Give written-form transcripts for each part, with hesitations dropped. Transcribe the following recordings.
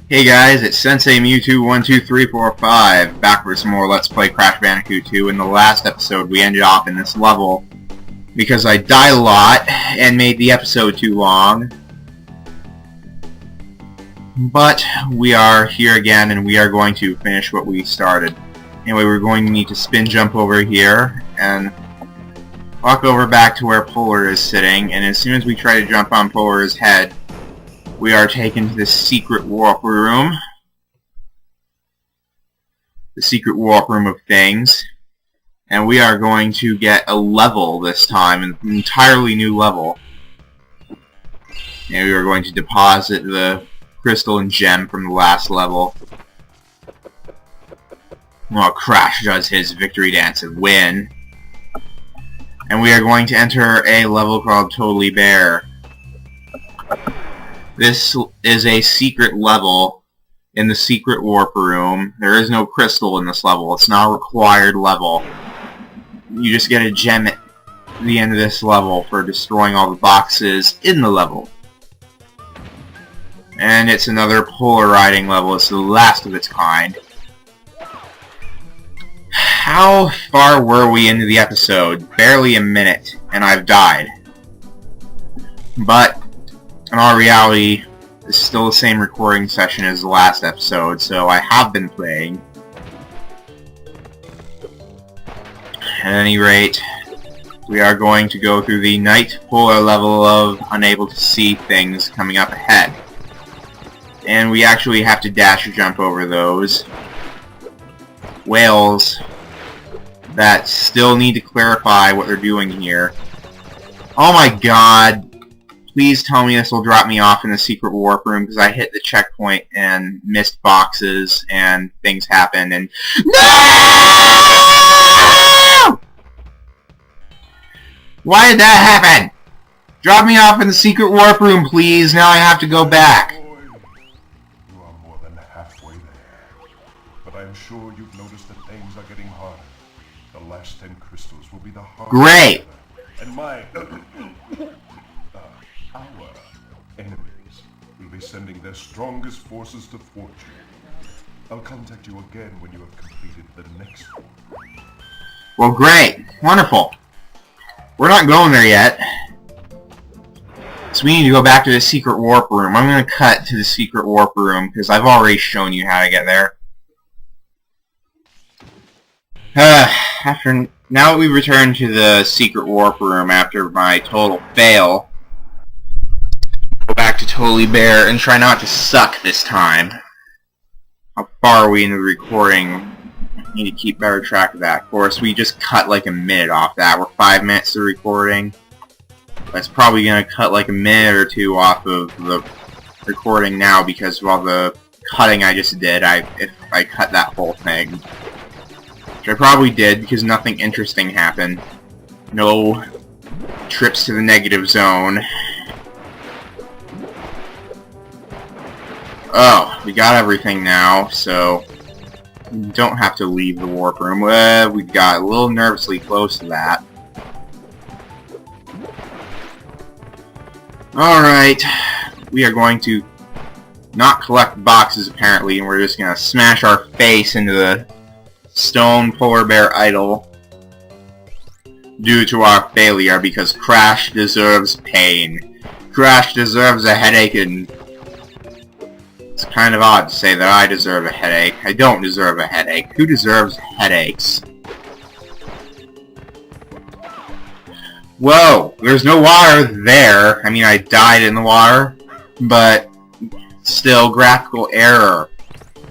Hey guys, it's Sensei Mewtwo12345, back for some more Let's Play Crash Bandicoot 2. In the last episode, we ended off in this level because I died a lot and made the episode too long. But we are here again, and we are going to finish what we started. Anyway, we're going to need to spin jump over here and walk over back to where Polar is sitting, and as soon as we try to jump on Polar's head, we are taken to the secret warp room. The secret warp room of things. And we are going to get a level this time, an entirely new level. And we are going to deposit the crystal and gem from the last level. Well, Crash does his victory dance and win. And we are going to enter a level called Totally Bare. This is a secret level in the secret warp room. There is no crystal in this level. It's not a required level. You just get a gem at the end of this level for destroying all the boxes in the level. And it's another polar riding level. It's the last of its kind. How far were we into the episode? Barely a minute, and I've died. But in all reality, it's still the same recording session as the last episode, so I have been playing. At any rate, we are going to go through the night polar level of unable to see things coming up ahead. And we actually have to dash or jump over those whales that still need to clarify what they're doing here. Oh my god! Please tell me this will drop me off in the secret warp room, because I hit the checkpoint and missed boxes and things happened and... No! Why did that happen? Drop me off in the secret warp room, please. Now I have to go back. You are more than halfway there. But I'm sure you've noticed that things are getting harder. The last 10 crystals will be the hardest. Great! And our enemies will be sending their strongest forces to thwart you. I'll contact you again when you have completed the next one. Well, great. Wonderful. We're not going there yet. So we need to go back to the secret warp room. I'm going to cut to the secret warp room, because I've already shown you how to get there. Now that we've returned to the secret warp room after my total fail, go back to Totally Bare and try not to suck this time. How far are we into the recording? I need to keep better track of that. Of course, we just cut like a minute off that. We're 5 minutes of recording. That's probably going to cut like a minute or two off of the recording now, because of all the cutting I just did. If I cut that whole thing. Which I probably did, because nothing interesting happened. No trips to the negative zone. Oh, we got everything now, so we don't have to leave the warp room. We got a little nervously close to that. Alright, we are going to not collect boxes apparently, and we're just going to smash our face into the stone polar bear idol due to our failure, because Crash deserves pain. Crash deserves a headache, and it's kind of odd to say that I deserve a headache. I don't deserve a headache. Who deserves headaches? Whoa! There's no water there. I mean, I died in the water, but still, graphical error.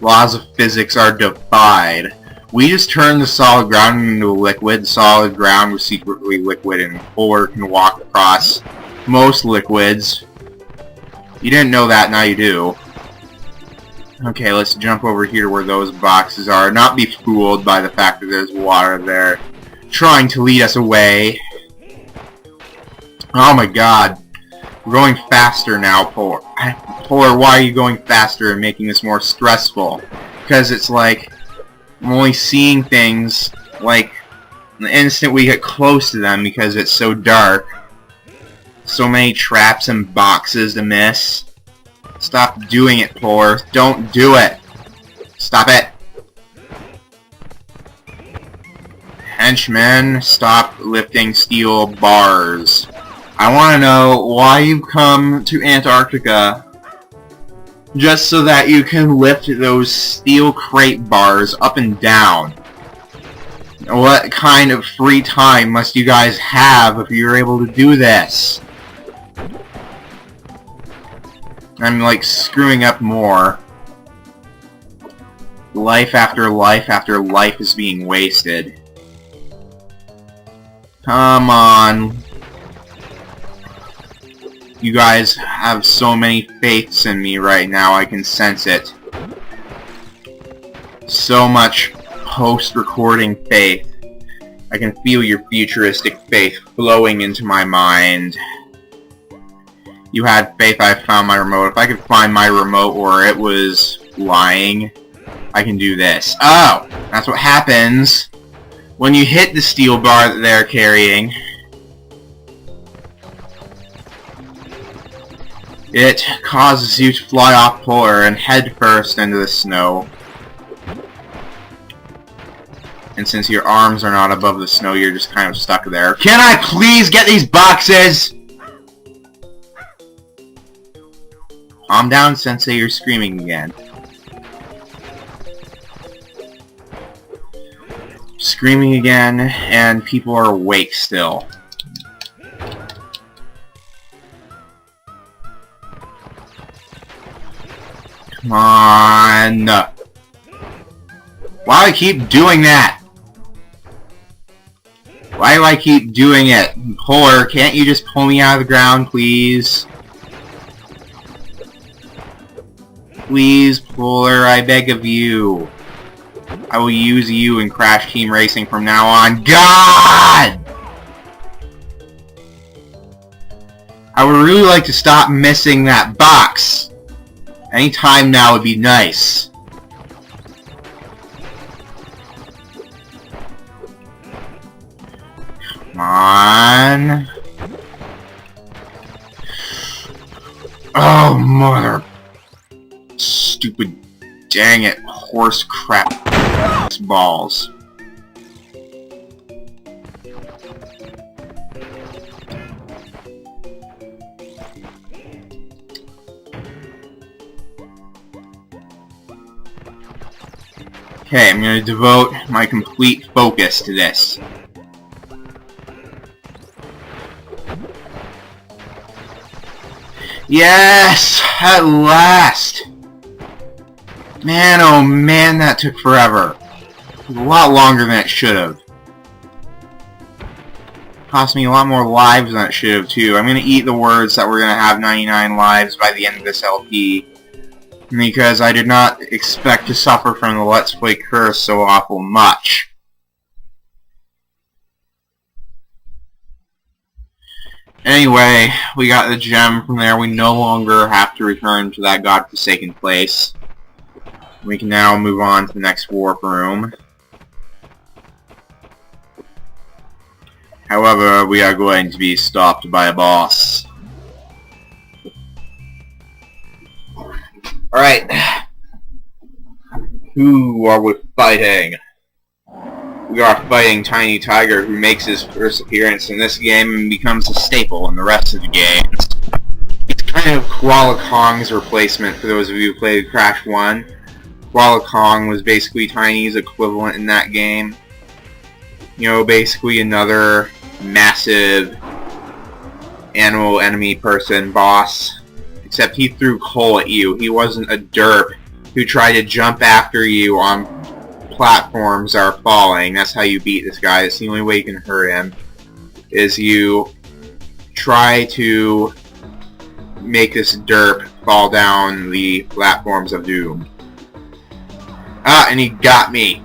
Laws of physics are defied. We just turned the solid ground into a liquid. The solid ground was secretly liquid, and Polar can walk across most liquids. You didn't know that, now you do. Okay, let's jump over here where those boxes are. Not be fooled by the fact that there's water there trying to lead us away. Oh my god. We're going faster now, Polar. Polar, why are you going faster and making this more stressful? Because it's like, I'm only seeing things, like, the instant we get close to them because it's so dark. So many traps and boxes to miss. Stop doing it, Polar. Don't do it. Stop it. Henchmen, stop lifting steel bars. I want to know why you've come to Antarctica just so that you can lift those steel crate bars up and down. What kind of free time must you guys have if you're able to do this? I'm like screwing up more. Life after life after life is being wasted. Come on. You guys have so many faiths in me right now, I can sense it. So much post-recording faith. I can feel your futuristic faith flowing into my mind. You had faith I found my remote. If I could find my remote or it was lying, I can do this. Oh! That's what happens when you hit the steel bar that they're carrying. It causes you to fly off Polar and head first into the snow. And since your arms are not above the snow, you're just kind of stuck there. Can I please get these boxes? Calm down, Sensei, you're screaming again. Screaming again, and people are awake still. Come on. Why do I keep doing that? Why do I keep doing it? Polar, can't you just pull me out of the ground, please? Please, Polar, I beg of you. I will use you in Crash Team Racing from now on. God! I would really like to stop missing that box. Any time now would be nice. Come on. Oh, mother. Stupid, dang it, horse crap balls. Okay, I'm going to devote my complete focus to this. Yes! At last! Man, oh man, that took forever. A lot longer than it should have. Cost me a lot more lives than it should have, too. I'm going to eat the words that we're going to have 99 lives by the end of this LP. Because I did not expect to suffer from the Let's Play curse so awful much. Anyway, we got the gem from there. We no longer have to return to that godforsaken place. We can now move on to the next warp room. However, we are going to be stopped by a boss. Alright. Who are we fighting? We are fighting Tiny Tiger, who makes his first appearance in this game and becomes a staple in the rest of the games. He's kind of Koala Kong's replacement for those of you who played Crash 1. Koala Kong was basically Tiny's equivalent in that game. You know, basically another massive animal enemy person boss. Except he threw coal at you. He wasn't a derp who tried to jump after you on platforms that are falling. That's how you beat this guy. It's the only way you can hurt him. Is you try to make this derp fall down the platforms of doom. Ah, and he got me.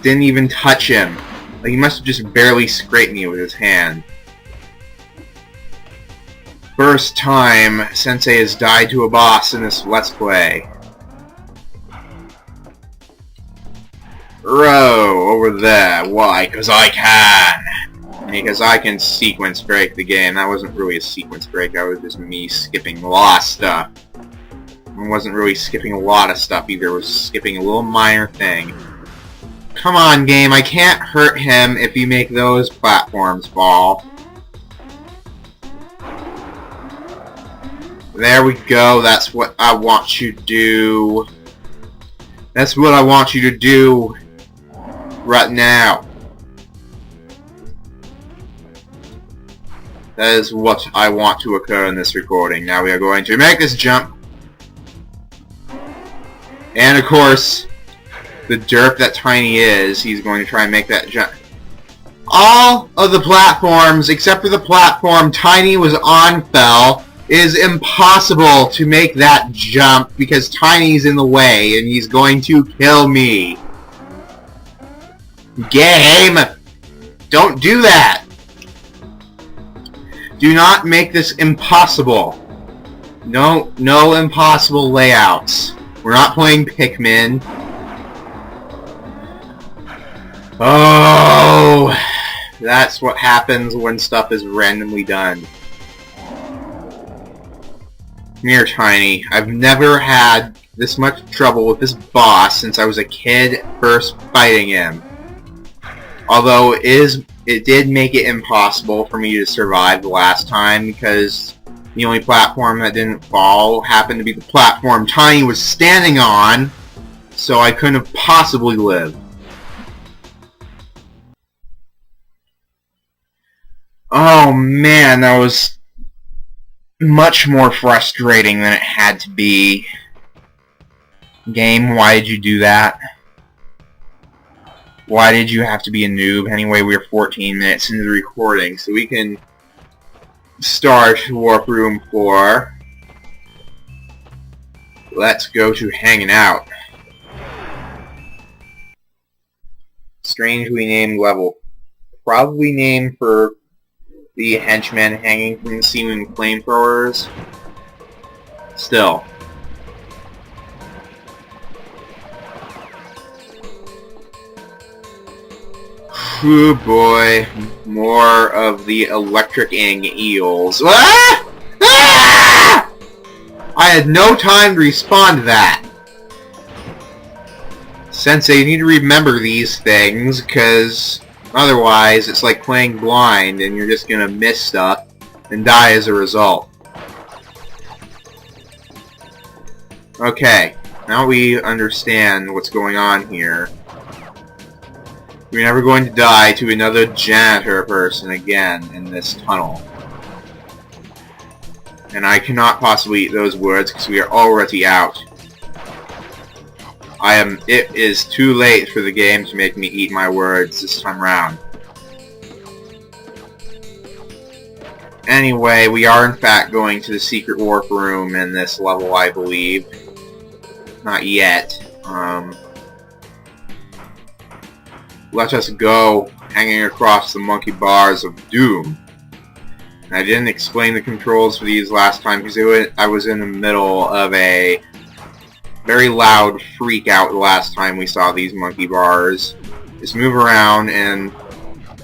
Didn't even touch him. Like, he must have just barely scraped me with his hand. First time Sensei has died to a boss in this Let's Play. Row, over there. Why? Because I can. Because I can sequence break the game. That wasn't really a sequence break. That was just me skipping a lot of stuff. I wasn't really skipping a lot of stuff either. I was skipping a little minor thing. Come on, game. I can't hurt him if you make those platforms fall. There we go. That's what I want you to do. That's what I want you to do right now. That is what I want to occur in this recording. Now we are going to make this jump. And of course, the derp that Tiny is, he's going to try and make that jump. All of the platforms, except for the platform Tiny was on, fell. It is impossible to make that jump because Tiny's in the way and he's going to kill me. Game! Don't do that! Do not make this impossible. No impossible layouts. We're not playing Pikmin. Oh, that's what happens when stuff is randomly done. Come here, Tiny. I've never had this much trouble with this boss since I was a kid first fighting him. Although it did make it impossible for me to survive the last time because the only platform that didn't fall happened to be the platform Tiny was standing on, so I couldn't have possibly lived. Oh man, that was much more frustrating than it had to be. Game, why did you do that? Why did you have to be a noob? Anyway, we're 14 minutes into the recording, so we can start Warp Room 4. Let's go to hanging out. Strangely named level. Probably named for the henchmen hanging from the ceiling flamethrowers. Still. Oh boy, more of the electric-ing eels. Ah! Ah! I had no time to respond to that. Sensei, you need to remember these things, because otherwise it's like playing blind and you're just gonna miss stuff and die as a result. Okay, now we understand what's going on here. We're never going to die to another janitor person again in this tunnel. And I cannot possibly eat those words because we are already out. It is too late for the game to make me eat my words this time around. Anyway, we are in fact going to the secret warp room in this level, I believe. Not yet. Let us go, hanging across the monkey bars of doom. And I didn't explain the controls for these last time because I was in the middle of a very loud freak out the last time we saw these monkey bars. Just move around and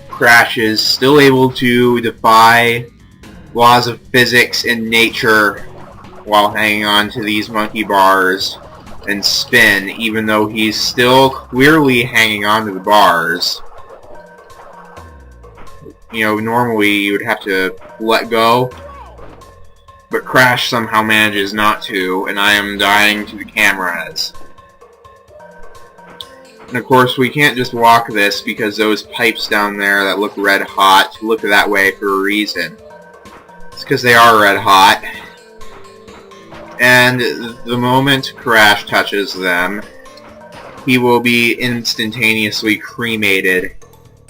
Crash is still able to defy laws of physics and nature while hanging on to these monkey bars and spin, even though he's still clearly hanging on to the bars. You know, normally you would have to let go, but Crash somehow manages not to, and I am dying to the cameras. And of course, we can't just walk this because those pipes down there that look red hot look that way for a reason. It's because they are red hot. And the moment Crash touches them, he will be instantaneously cremated,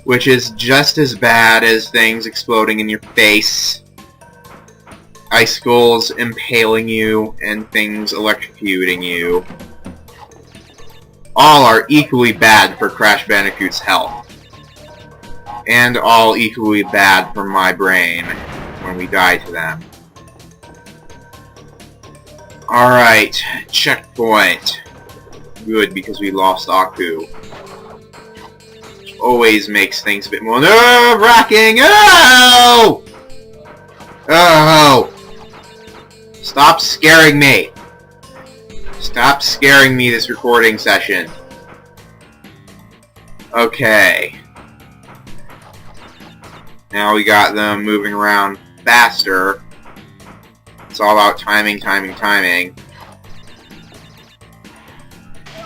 which is just as bad as things exploding in your face, icicles impaling you, and things electrocuting you. All are equally bad for Crash Bandicoot's health. And all equally bad for my brain when we die to them. Alright, checkpoint. Good, because we lost Aku. Always makes things a bit more nerve-wracking. Oh! Oh! Stop scaring me. Stop scaring me this recording session. Okay. Now we got them moving around faster. It's all about timing, timing, timing.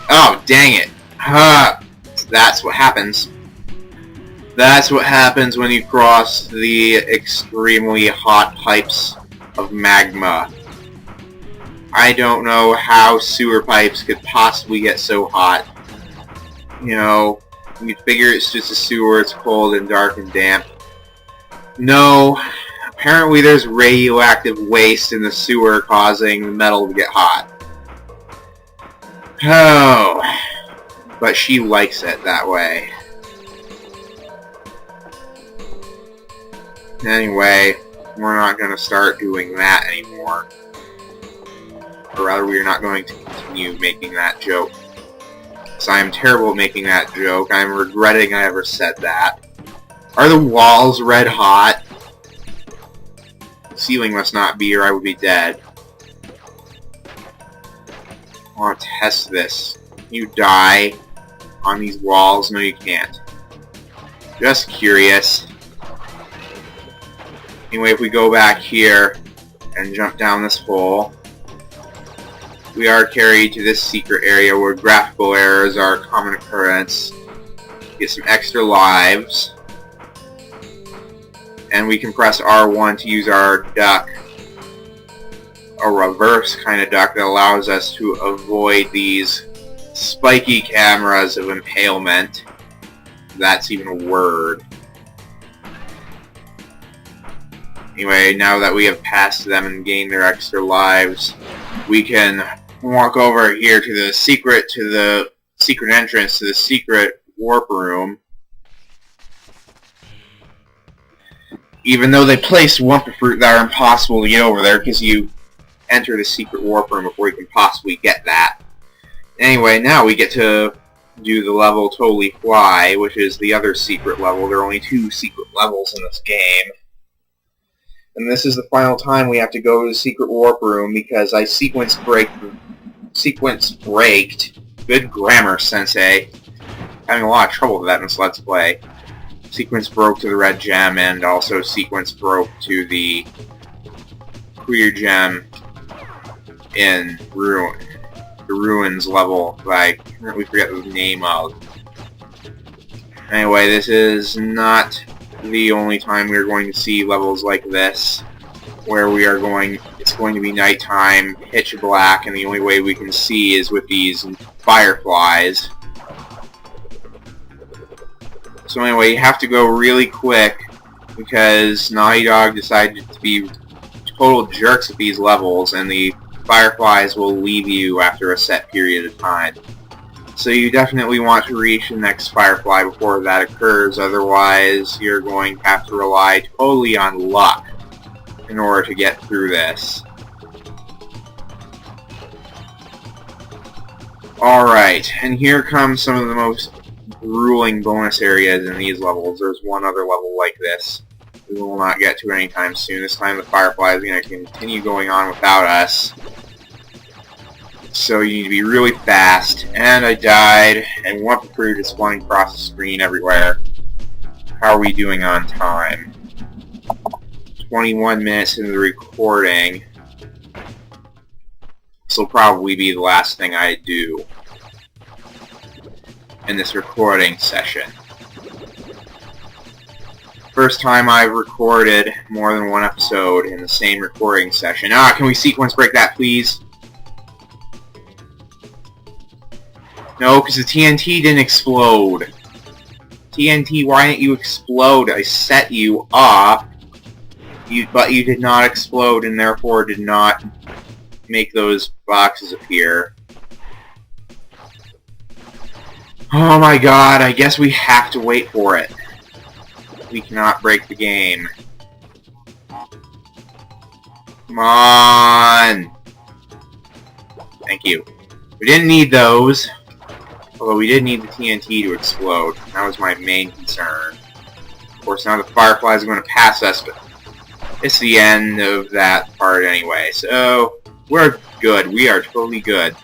Oh, dang it. That's what happens. That's what happens when you cross the extremely hot pipes of magma. I don't know how sewer pipes could possibly get so hot. You know, you'd figure it's just a sewer, it's cold and dark and damp. No, apparently there's radioactive waste in the sewer causing the metal to get hot. Oh, but she likes it that way. Anyway, we're not going to start doing that anymore. Or rather, we are not going to continue making that joke. So I am terrible at making that joke. I'm regretting I ever said that. Are the walls red hot? The ceiling must not be, or I would be dead. I want to test this. Can you die on these walls? No, you can't. Just curious. Anyway, if we go back here and jump down this hole, we are carried to this secret area where graphical errors are a common occurrence. Get some extra lives. And we can press R1 to use our duck. A reverse kind of duck that allows us to avoid these spiky cameras of impalement. That's even a word. Anyway, now that we have passed them and gained their extra lives, we can walk over here to the secret entrance to the secret warp room. Even though they placed Wumpa Fruit that are impossible to get over there because you enter the secret warp room before you can possibly get that. Anyway, now we get to do the level Totally Fly, which is the other secret level. There are only 2 secret levels in this game. And this is the final time we have to go to the secret warp room because I sequence braked. Good grammar, Sensei. Having a lot of trouble with that in this Let's Play. Sequence broke to the red gem and also sequence broke to the clear gem in the ruins level that I currently forget the name of. Anyway, this is not the only time we are going to see levels like this, where it's going to be nighttime, pitch black, and the only way we can see is with these fireflies. So anyway, you have to go really quick, because Naughty Dog decided to be total jerks at these levels, and the fireflies will leave you after a set period of time. So you definitely want to reach the next firefly before that occurs, otherwise you're going to have to rely totally on luck in order to get through this. Alright, and here comes some of the most grueling bonus areas in these levels. There's one other level like this we will not get to anytime soon. This time the firefly is going to continue going on without us. So you need to be really fast. And I died, and Wumpa Fruit is flying across the screen everywhere. How are we doing on time? 21 minutes into the recording. This will probably be the last thing I do in this recording session. First time I've recorded more than one episode in the same recording session. Can we sequence break that, please? No, because the TNT didn't explode. TNT, why didn't you explode? I set you up, but you did not explode and therefore did not make those boxes appear. Oh my god, I guess we have to wait for it. We cannot break the game. Come on! Thank you. We didn't need those. Although we did need the TNT to explode. That was my main concern. Of course, now the fireflies are going to pass us, but it's the end of that part anyway. So, we're good. We are totally good.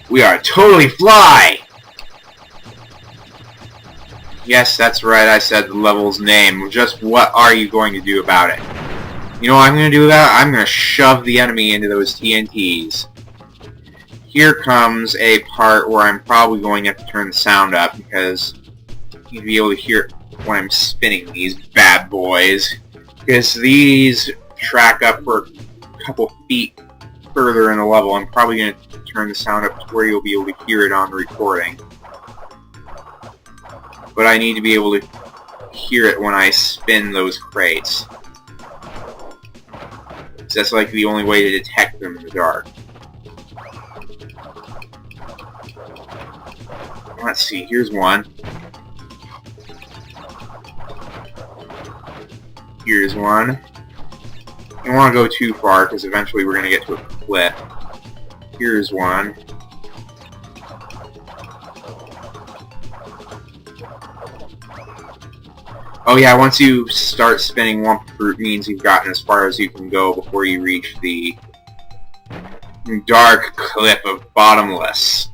We are totally fly! Yes, that's right, I said the level's name. Just what are you going to do about it? You know what I'm going to do about it? I'm going to shove the enemy into those TNTs. Here comes a part where I'm probably going to have to turn the sound up because you'll be able to hear it when I'm spinning these bad boys. Because these track up for a couple feet further in the level. I'm probably going to turn the sound up to where you'll be able to hear it on the recording. But I need to be able to hear it when I spin those crates. So that's like the only way to detect them in the dark. Let's see, here's one. Here's one. You don't want to go too far because eventually we're going to get to a cliff. Here's one. Oh yeah, once you start spinning one fruit means you've gotten as far as you can go before you reach the dark cliff of Bottomless.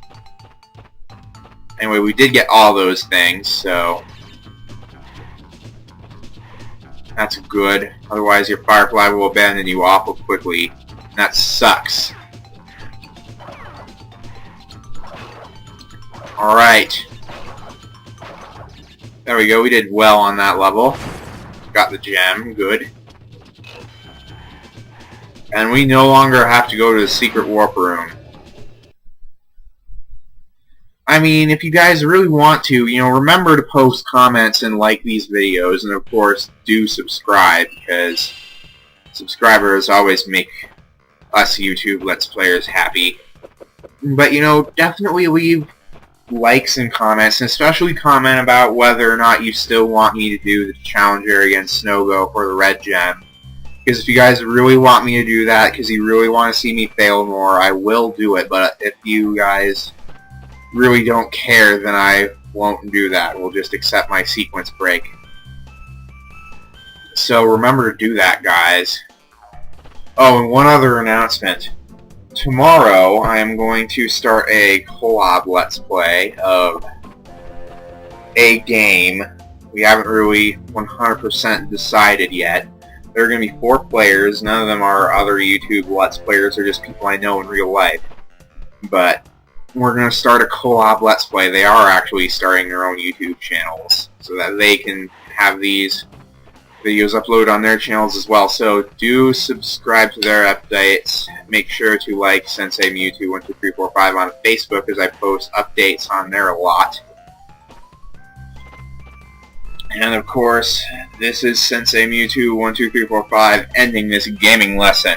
Anyway, we did get all those things, so that's good. Otherwise, your Firefly will abandon you awful quickly. And that sucks. Alright. There we go, we did well on that level. Got the gem, good. And we no longer have to go to the secret warp room. I mean, if you guys really want to, you know, remember to post comments and like these videos, and of course, do subscribe, because subscribers always make us YouTube Let's Players happy. But, you know, definitely leave likes and comments, and especially comment about whether or not you still want me to do the challenge area against Snowgo for the red gem. Because if you guys really want me to do that, because you really want to see me fail more, I will do it. But if you guys really don't care, then I won't do that. We'll just accept my sequence break. So remember to do that, guys. Oh, and one other announcement. Tomorrow, I am going to start a collab Let's Play of a game. We haven't really 100% decided yet. There are going to be 4 players. None of them are other YouTube Let's Players. They're just people I know in real life. But we're going to start a collab Let's Play. They are actually starting their own YouTube channels so that they can have these videos uploaded on their channels as well. So do subscribe to their updates. Make sure to like Sensei Mewtwo12345 on Facebook, as I post updates on there a lot. And of course, this is Sensei Mewtwo12345 ending this gaming lesson.